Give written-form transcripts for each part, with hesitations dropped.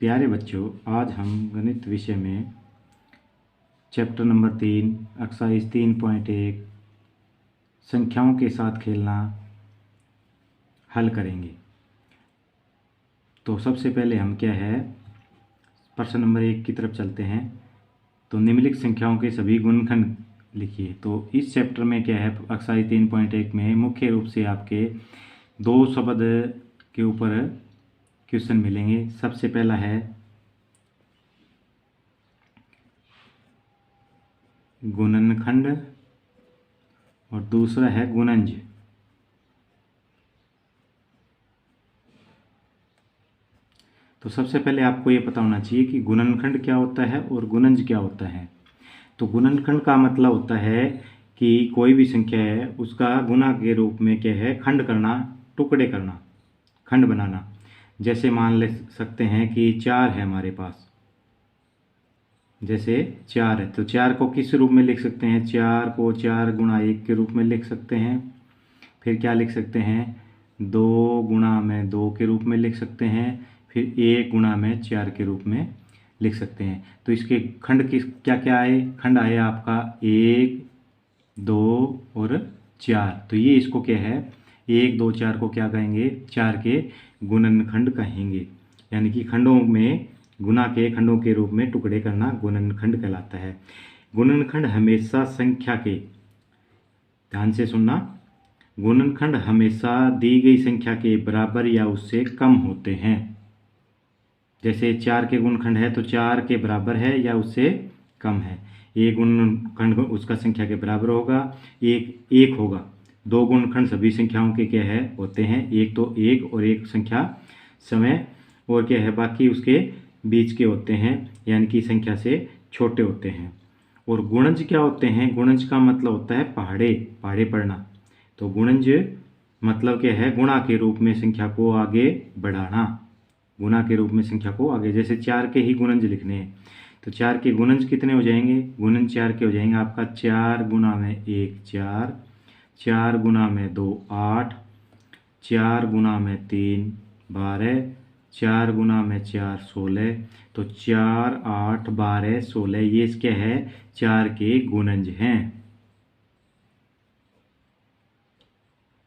प्यारे बच्चों, आज हम गणित विषय में चैप्टर नंबर 3 एक्सरसाइज 3.1 संख्याओं के साथ खेलना हल करेंगे। तो सबसे पहले हम क्या है प्रश्न नंबर 1 की तरफ चलते हैं। तो निम्नलिखित संख्याओं के सभी गुणनखंड लिखिए। तो इस चैप्टर में क्या है, एक्सरसाइज 3.1 में मुख्य रूप से आपके दो शब्द के ऊपर क्वेश्चन मिलेंगे। सबसे पहला है गुणनखंड और दूसरा है गुणज। तो सबसे पहले आपको ये पता होना चाहिए कि गुणनखंड क्या होता है और गुणज क्या होता है। तो गुणनखंड का मतलब होता है कि कोई भी संख्या है उसका गुणा के रूप में क्या है, खंड करना, टुकड़े करना, खंड बनाना। जैसे मान ले सकते हैं कि 4 है हमारे पास, जैसे 4 है तो 4 को किस रूप में लिख सकते हैं, 4 को 4 गुणा 1 के रूप में लिख सकते हैं। फिर क्या लिख सकते हैं, 2 गुणा में 2 के रूप में लिख सकते हैं। फिर 1 गुणा में 4 के रूप में लिख सकते हैं। तो इसके खंड किस क्या क्या आए, खंड आए आपका 1, 2 और 4। तो ये इसको क्या है, 1, 2, 4 को क्या कहेंगे, 4 के गुणनखंड कहेंगे। यानी कि खंडों में गुणा के खंडों के रूप में टुकड़े करना गुणनखंड कहलाता है। गुणनखंड हमेशा संख्या के, ध्यान से सुनना, गुणनखंड हमेशा दी गई संख्या के बराबर या उससे कम होते हैं। जैसे 4 के गुणनखंड है तो 4 के बराबर है या उससे कम है। एक गुणनखंड उसका संख्या के बराबर होगा, एक होगा। 2 गुणनखंड सभी संख्याओं के क्या है होते हैं, एक तो एक और एक संख्या समय और क्या है बाकी उसके बीच के होते हैं, यानी कि संख्या से छोटे होते हैं। और गुणज क्या होते हैं, गुणज का मतलब होता है पहाड़े पहाड़े पढ़ना। तो गुणज मतलब क्या है, गुणा के रूप में संख्या को आगे बढ़ाना, गुणा के रूप में संख्या को आगे। जैसे 4 के ही गुणज लिखने हैं तो 4 के गुणज कितने हो जाएंगे, गुणज 4 के हो जाएंगे आपका 4 गुणा में 1 4, 4 गुणा में 2 8, 4 गुणा में 3 12, 4 गुणा में 4 16। तो 4 8 12 16 ये क्या है, 4 के गुणज हैं।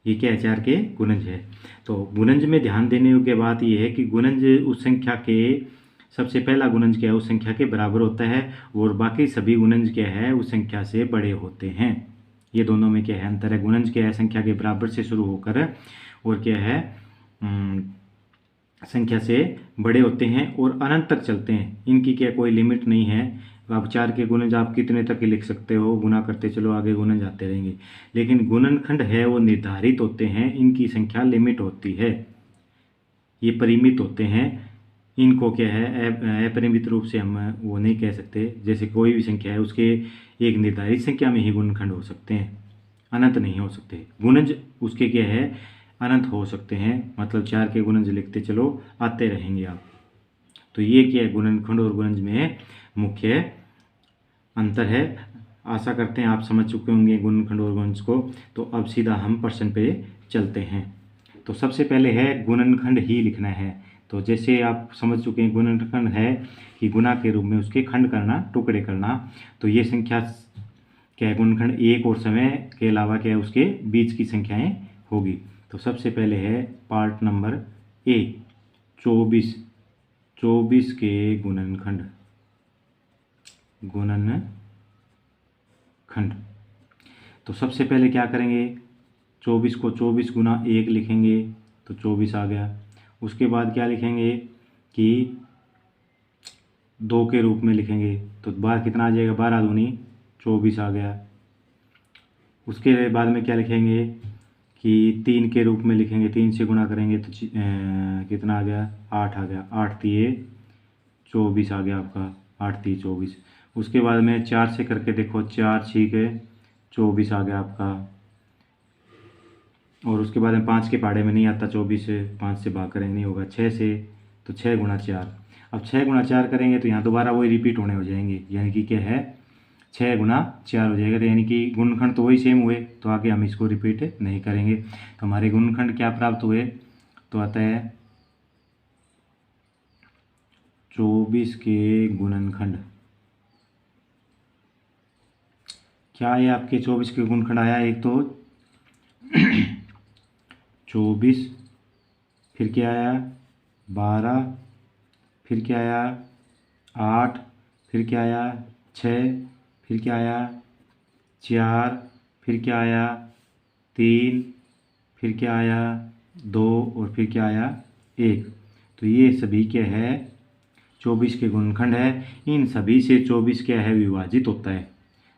ये क्या है, 4 के गुणज है। तो गुणज में ध्यान देने योग्य बात यह है कि गुणज उस संख्या के, सबसे पहला गुणज क्या है उस संख्या के बराबर होता है और बाकी सभी गुणज क्या है उस संख्या से बड़े होते हैं। ये दोनों में क्या है अंतर है, गुणज क्या है संख्या के बराबर से शुरू होकर और क्या है संख्या से बड़े होते हैं और अनंत तक चलते हैं। इनकी क्या कोई लिमिट नहीं है। आप 4 के गुणज आप कितने तक ही लिख सकते हो, गुना करते चलो आगे गुणज आते रहेंगे। लेकिन गुणनखंड है वो निर्धारित होते हैं, इनकी संख्या लिमिट होती है, ये परिमित होते हैं। इनको क्या है अपरिमित रूप से हम वो नहीं कह सकते। जैसे कोई भी संख्या है उसके एक निर्धारित संख्या में ही गुणनखंड हो सकते हैं, अनंत नहीं हो सकते। गुणज उसके क्या है अनंत हो सकते हैं, मतलब 4 के गुणज लिखते चलो आते रहेंगे आप। तो ये क्या है, गुणनखंड और गुणज में मुख्य अंतर है। आशा करते हैं आप समझ चुके होंगे गुणनखंड और गुणज को। तो अब सीधा हम प्रश्न पे चलते हैं। तो सबसे पहले है गुणनखंड ही लिखना है। तो जैसे आप समझ चुके हैं गुणनखंड है कि गुणा के रूप में उसके खंड करना, टुकड़े करना। तो ये संख्या क्या है, गुणनखंड एक और समय के अलावा क्या है उसके बीच की संख्याएं होगी। तो सबसे पहले है पार्ट नंबर ए, 24 के गुणनखंड, तो सबसे पहले क्या करेंगे, 24 को 24 गुना 1 लिखेंगे तो 24 आ गया। उसके बाद क्या लिखेंगे कि 2 के रूप में लिखेंगे तो बार कितना आ जाएगा, 12 दूनी 24 आ गया। उसके बाद में क्या लिखेंगे कि 3 के रूप में लिखेंगे, 3 से गुणा करेंगे तो कितना आ गया, 8 आ गया। 8 तिये 24 आ गया आपका, 8 तिये 24। उसके बाद में 4 से करके देखो, 4 छीके 24 आ गया आपका। और उसके बाद में 5 के पहाड़े में नहीं आता 24, 5 से भाग करेंगे नहीं होगा। 6 से तो 6 गुणा 4। अब 6 गुणा 4 करेंगे तो यहाँ दोबारा वही रिपीट होने हो जाएंगे, यानी कि क्या है 6 गुणा 4 हो जाएगा। तो यानी कि गुणनखंड तो वही सेम हुए, तो आगे हम इसको रिपीट नहीं करेंगे। तो हमारे गुणनखंड क्या प्राप्त हुए, तो आता है 24 के गुणनखंड। क्या है आपके 24 के गुणनखंड आया? एक तो 24, फिर क्या आया 12, फिर क्या आया 8, फिर क्या आया 6, फिर क्या आया 4, फिर क्या आया 3, फिर क्या आया 2 और फिर क्या आया 1। तो ये सभी क्या है 24 के गुणनखंड है। इन सभी से 24 क्या है विभाजित होता है।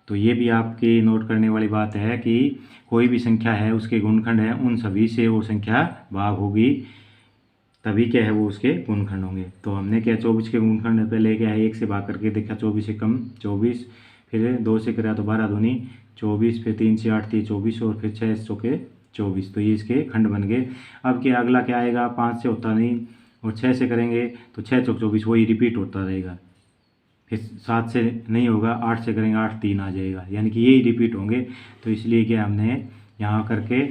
तो ये भी आपके नोट करने वाली बात है कि कोई भी संख्या है उसके गुणनखंड है, उन सभी से वो संख्या भाग होगी तभी क्या है वो उसके गुणनखंड होंगे। तो हमने क्या 24 के गुणनखंड पहले क्या है 1 से भाग करके देखा 24 एकम 24, फिर 2 से करा तो 12 दूनी 24, फिर 3 से 8 थी 24 और फिर 6 चौके 24। तो ये इसके खंड बन गए। अब क्या अगला क्या आएगा 5 से होता नहीं और 6 से करेंगे तो 6 चौक 24 वही रिपीट होता रहेगा। फिर 7 से नहीं होगा 8 से करेंगे 8 3 आ जाएगा, यानी कि यही रिपीट होंगे। तो इसलिए क्या हमने यहाँ करके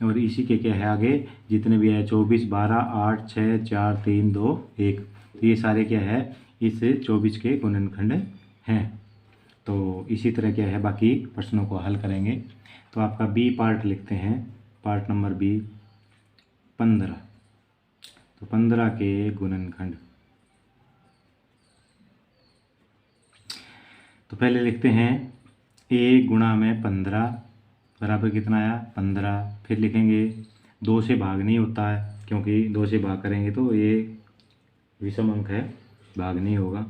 और इसी के क्या है आगे जितने भी है 24, 12, 8, 6, 4, 3, 2, 1, तो ये सारे क्या है इस 24 के गुणनखंड हैं। तो इसी तरह क्या है बाकी प्रश्नों को हल करेंगे। तो आपका बी पार्ट लिखते हैं, पार्ट नंबर बी 15। तो 15 के गुणनखंड। तो पहले लिखते हैं 1 गुणा में 15 बराबर कितना आया 15। फिर लिखेंगे 2 से भाग नहीं होता है क्योंकि 2 से भाग करेंगे तो ये विषम अंक है, भाग नहीं होगा।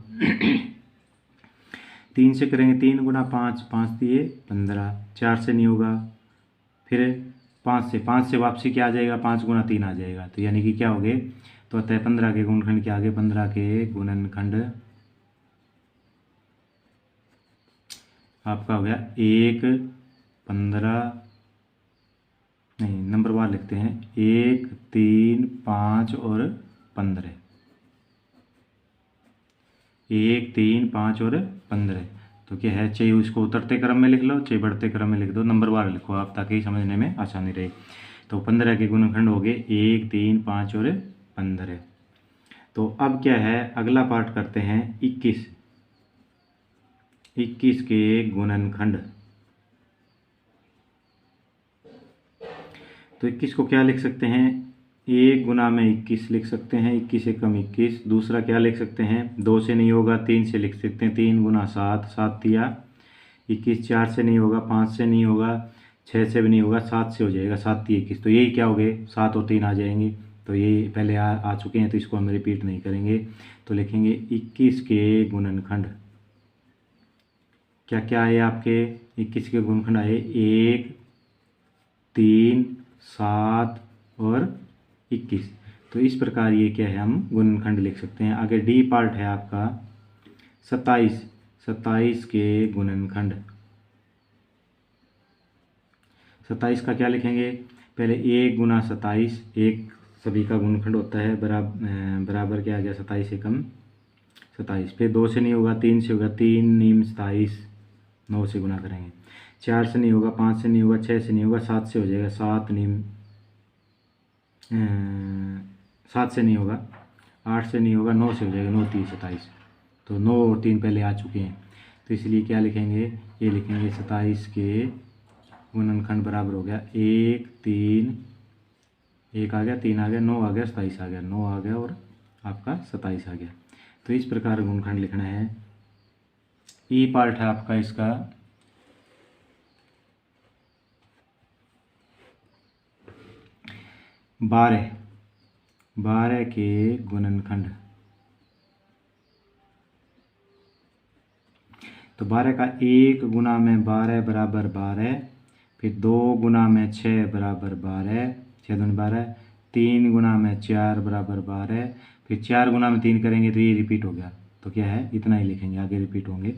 3 से करेंगे 3 गुणा 5, 5 दिए 15, 4 से नहीं होगा। फिर 5 से वापसी क्या आ जाएगा 5 गुणा 3 आ जाएगा। तो यानी कि क्या हो गए तो अतः 15 के गुणनखंड के आगे 15 के गुणनखंड आपका हो गया 1, 15, नहीं नंबर वार लिखते हैं 1, 3, 5 और 15। 1, 3, 5 और 15। तो क्या है चाहिए उसको उतरते क्रम में लिख लो चाहिए बढ़ते क्रम में लिख दो, नंबर वार लिखो आप ताकि समझने में आसानी रहे। तो 15 के गुणनखंड हो गए 1, 3, 5 और 15। तो अब क्या है अगला पार्ट करते हैं 21। 21 के गुणनखंड। तो 21 को क्या लिख सकते हैं 1 गुना में 21 लिख सकते हैं, 21 एकम 21। दूसरा क्या लिख सकते हैं 2 से नहीं होगा 3 से लिख सकते हैं, 3 गुना 7, 7 दिया 21। 4 से नहीं होगा 5 से नहीं होगा 6 से भी नहीं होगा 7 से हो जाएगा, 7 3 21। तो यही क्या हो गए 7 और 3 आ जाएंगे। तो ये पहले आ चुके हैं तो इसको हम रिपीट नहीं करेंगे। तो लिखेंगे 21 के गुणनखंड। क्या क्या आए आपके 21 के गुणनखंड आए 1, 3, 7 और 21। तो इस प्रकार ये क्या है हम गुणनखंड लिख सकते हैं। आगे डी पार्ट है आपका 27। 27 के गुणनखंड। 27 का क्या लिखेंगे पहले 1 गुना 27, 1 सभी का गुणनखंड होता है बराबर क्या आ गया 27 एकम 27। फिर 2 से नहीं होगा 3 से होगा 3 नीम 27, 9 से गुना करेंगे। 4 से नहीं होगा 5 से नहीं होगा 6 से नहीं होगा 7 से हो जाएगा 7 नीम 7 से नहीं होगा 8 से नहीं होगा 9 से हो जाएगा 9 3 27। तो 9 और 3 पहले आ चुके हैं तो इसलिए क्या लिखेंगे ये लिखेंगे 27 के गुणनखंड बराबर हो गया 1, 3, 1 आ गया 3 आ गया 9 आ गया 27 आ गया 9 आ गया और आपका 27 आ गया। तो इस प्रकार गुणनखंड लिखना है। ई पार्ट है आपका इसका 12। 12 के गुणनखंड। तो 12 का 1 गुना में 12 बराबर 12, फिर 2 गुना में 6 बराबर 12, 6 दूनी 12, 3 गुना में 4 बराबर 12, फिर 4 गुना में 3 करेंगे तो ये रिपीट हो गया। तो क्या है इतना ही लिखेंगे आगे रिपीट होंगे।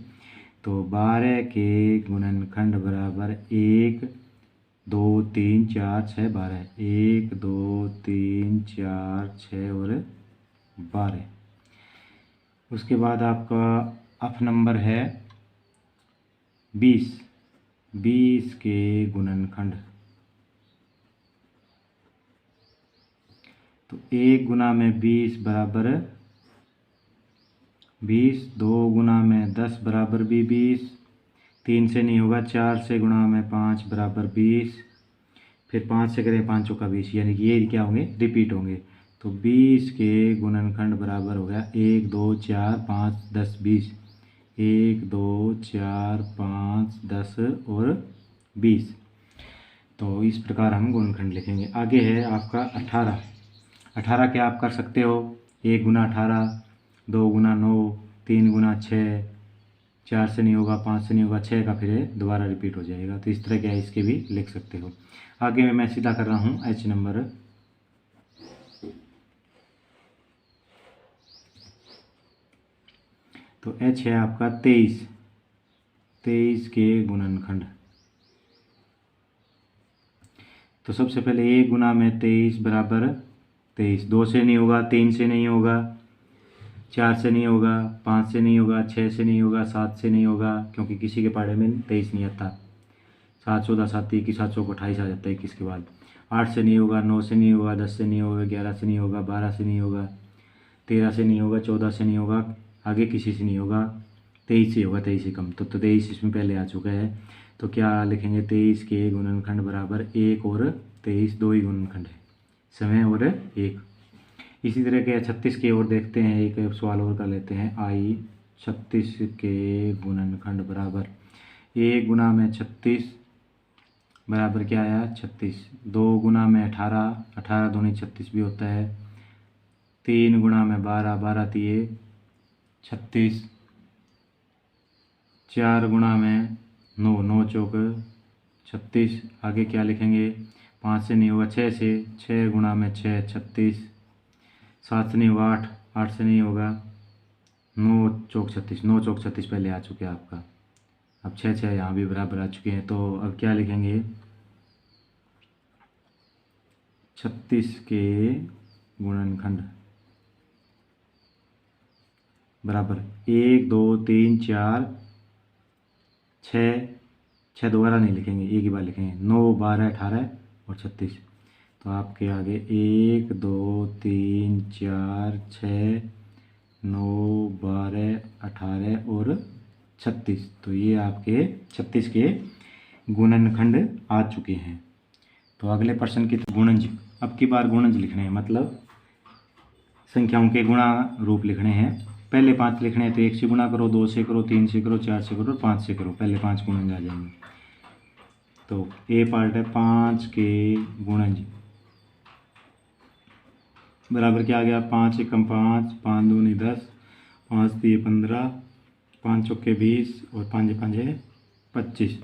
तो 12 के गुणनखंड बराबर 1, 2, 3, 4, 6, 12, 1, 2, 3, 4, 6 और 12। उसके बाद आपका अफ नंबर है 20। 20 के गुणनखंड। तो 1 गुना में 20 बराबर 20, 2 गुना में 10 बराबर भी 20, 3 से नहीं होगा, 4 से गुणा में 5 बराबर 20, फिर 5 से करें 5 चौका 20, यानी कि ये क्या होंगे, रिपीट होंगे। तो 20 के गुणनखंड बराबर हो गया 1, 2, 4, 5, 10, 20। 1, 2, 4, 5, 10 और 20। तो इस प्रकार हम गुणनखंड लिखेंगे। आगे है आपका 18। 18 क्या आप कर सकते हो, 1 गुना 18, 2 गुना 9, 3 गुना 6, 4 से नहीं होगा, 5 से नहीं होगा, 6 का फिर दोबारा रिपीट हो जाएगा। तो इस तरह क्या है, इसके भी लिख सकते हो। आगे में मैं सीधा कर रहा हूँ H नंबर। तो H है आपका 23। 23 के गुणनखंड। तो सबसे पहले 1 गुना में 23 बराबर 23, 2 से नहीं होगा, 3 से नहीं होगा, 4 से नहीं होगा, 5 से नहीं होगा, 6 से नहीं होगा, 7 से नहीं होगा, क्योंकि किसी के पढ़े में 23 नहीं आता। 7, 14, 7, 21, 7, 28 आ जाता है 21 के बाद। 8 से नहीं होगा, 9 से नहीं होगा, 10 से नहीं होगा, 11 से नहीं होगा, 12 से नहीं होगा, 13 से नहीं होगा, 14 से नहीं होगा, आगे किसी से नहीं होगा, 23 से होगा, 23 से कम। तो 23 इसमें पहले आ चुका है। तो क्या लिखेंगे, 23 के गुणनखंड बराबर 1 और 23, दो ही गुणनखंड है, समय और 1। इसी तरह के 36 की ओर देखते हैं, एक सवाल और कर लेते हैं। आई 36 के गुणनखंड बराबर 1 गुना में 36 बराबर क्या आया, 36। 2 गुना में 18, 18 दूनी 36 भी होता है। 3 गुना में 12, 12 तिये 36। 4 गुना में 9, 9 चौक 36। आगे क्या लिखेंगे, 5 से नहीं होगा, 6 से, 6 गुना में 6 36। 7 से नहीं होगा, 8, 8 से नहीं होगा, 9 चौक 36, 9 चौक 36 पहले आ चुके हैं आपका। अब 6 6 यहाँ भी बराबर आ चुके हैं। तो अब क्या लिखेंगे, 36 के गुणनखंड बराबर 1, 2, 3, 4, 6, 6 दोबारा नहीं लिखेंगे, एक ही बार लिखेंगे। 9, 12, 18 और 36। तो आपके आगे 1, 2, 3, 4, 6, 9, 12, 18 और 36। तो ये आपके 36 के गुणनखंड आ चुके हैं। तो अगले प्रश्न की गुणज। अब की बार गुणज लिखने हैं, मतलब संख्याओं के गुणा रूप लिखने हैं। पहले 5 लिखने हैं, तो 1 से गुणा करो, 2 से करो, 3 से करो, 4 से करो, 5 से करो। पहले 5 गुणज आ जाएंगे। तो ए पार्ट है 5 के गुणज बराबर क्या आ गया, 5 एकम 5, 5 दूनी 10, 5 दिए 15, 5 चौके 20 और 5 5 25।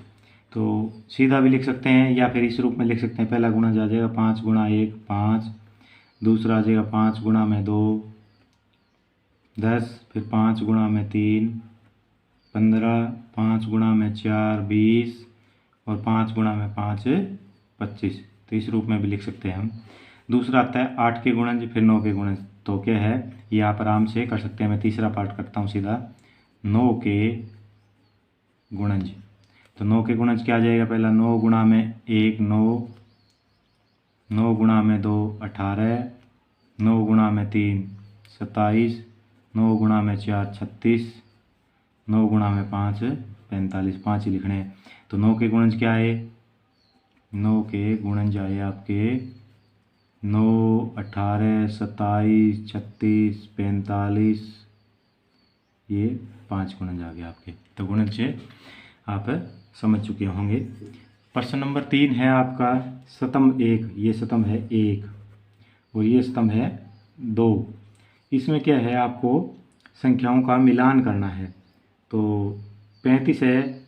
तो सीधा भी लिख सकते हैं या फिर इस रूप में लिख सकते हैं। पहला गुणज आ जाएगा 5 गुणा 1 5, दूसरा आ जाएगा 5 गुणा में 2 10, फिर 5 गुणा में 3 15, 5 गुणा में 4 20 और 5 गुणा में 5 25। तो इस रूप में भी लिख सकते हैं हम। दूसरा आता है 8 के गुणज, फिर 9 के गुणज। तो क्या है, ये आप आराम से कर सकते हैं। मैं तीसरा पार्ट करता हूँ सीधा, 9 के गुणज। तो 9 के गुणज क्या आ जाएगा, पहला 9 गुणा में 1 9, 9 गुणा में 2 18, 9 गुणा में 3 27, 9 गुणा में 4 36, 9 गुणा में 5 45। 5 ही लिखने हैं। तो 9 के गुणज क्या है, 9 के गुणज आए आपके 9 18 27 36 45, ये 5 गुणज आ गए आपके। तो गुणज से आप समझ चुके होंगे। प्रश्न नंबर 3 है आपका स्तंभ 1। ये स्तंभ है 1 और ये स्तंभ है 2। इसमें क्या है, आपको संख्याओं का मिलान करना है। तो 35 है,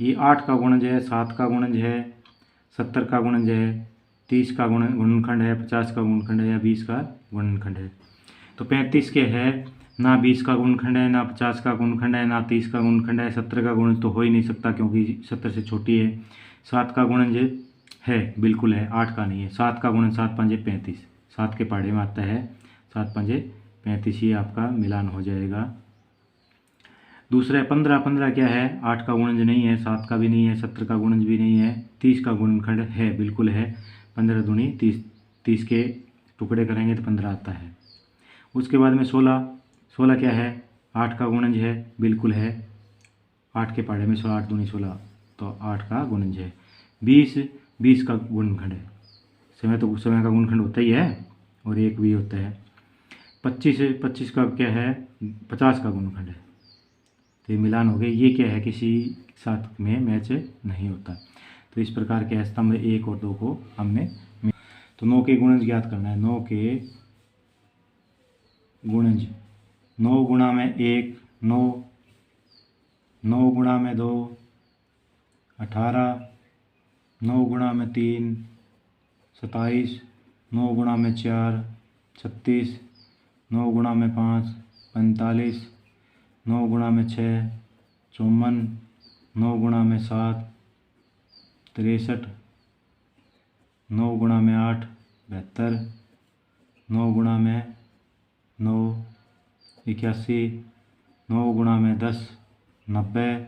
ये 8 का गुणज है, 7 का गुणज है, 70 का गुणज है, 30 का गुणनखंड है, 50 का गुणनखंड है या 20 का गुणनखंड है। तो 35 के है, ना 20 का गुणनखंड है, ना 50 का गुणनखंड है, ना 30 का गुणनखंड है। 70 का गुणज तो हो ही नहीं सकता क्योंकि 70 से छोटी है। 7 का गुणज है, बिल्कुल है, 8 का नहीं है। 7 का गुणज 7 5 35, 7 के पहाड़े में आता है, 7 5 35 ही आपका मिलान हो जाएगा। दूसरा 15। 15 क्या है, 8 का गुणज नहीं है, 7 का भी नहीं है, 70 का गुणज भी नहीं है, 30 का गुणनखंड है, बिल्कुल है। 15 दूनी 30, 30 के टुकड़े करेंगे तो 15 आता है। उसके बाद में 16। 16 क्या है, 8 का गुणज है, बिल्कुल है। 8 के पहाड़े में 16, 8 दूनी 16, तो 8 का गुणज है। 20 का गुणनखंड है। समय का गुणनखंड होता ही है, और 1 भी होता है। 25 का क्या है, 50 का गुणनखंड है। तो ये मिलान हो गए। ये क्या है, किसी साथ में मैच नहीं होता। तो इस प्रकार के स्तंभ 1 और 2 को हमने, तो 9 के गुणज ज्ञात करना है। 9 के गुणज, 9 गुणा में 1 9, 9 गुणा में 2 18, 9 गुणा में 3 27, 9 गुणा में 4 36, 9 गुणा में 5 45, 9 गुणा में 6 54, 9 गुणा में 7 63, 9 गुणा में 8 72, 9 गुणा में 9 81, 9 गुणा में 10 90,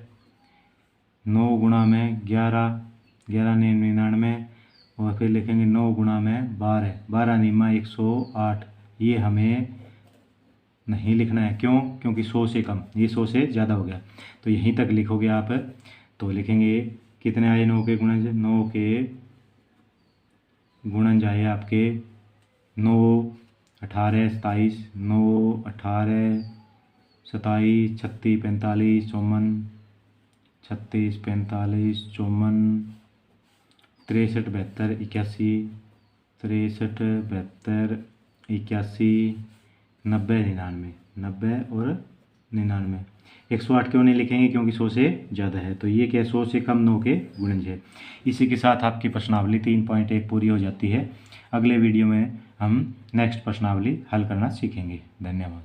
9 गुणा में 11 99, और फिर लिखेंगे 9 गुणा में 12 निमा 108। ये हमें नहीं लिखना है, क्यों? क्योंकि 100 से कम, ये 100 से ज़्यादा हो गया। तो यहीं तक लिखोगे आप। तो लिखेंगे कितने आए 9 के गुणज, 9 के गुणज आए आपके 9 18 27, 9 18 27 36 45 54 36 45 54 63 72 81 63 72 81 90 99 90 और 99। 108 क्यों नहीं लिखेंगे? क्योंकि 100 से ज़्यादा है। तो ये क्या, 100 से कम 9 के गुणज है। इसी के साथ आपकी प्रश्नावली 3.1 पूरी हो जाती है। अगले वीडियो में हम नेक्स्ट प्रश्नावली हल करना सीखेंगे। धन्यवाद।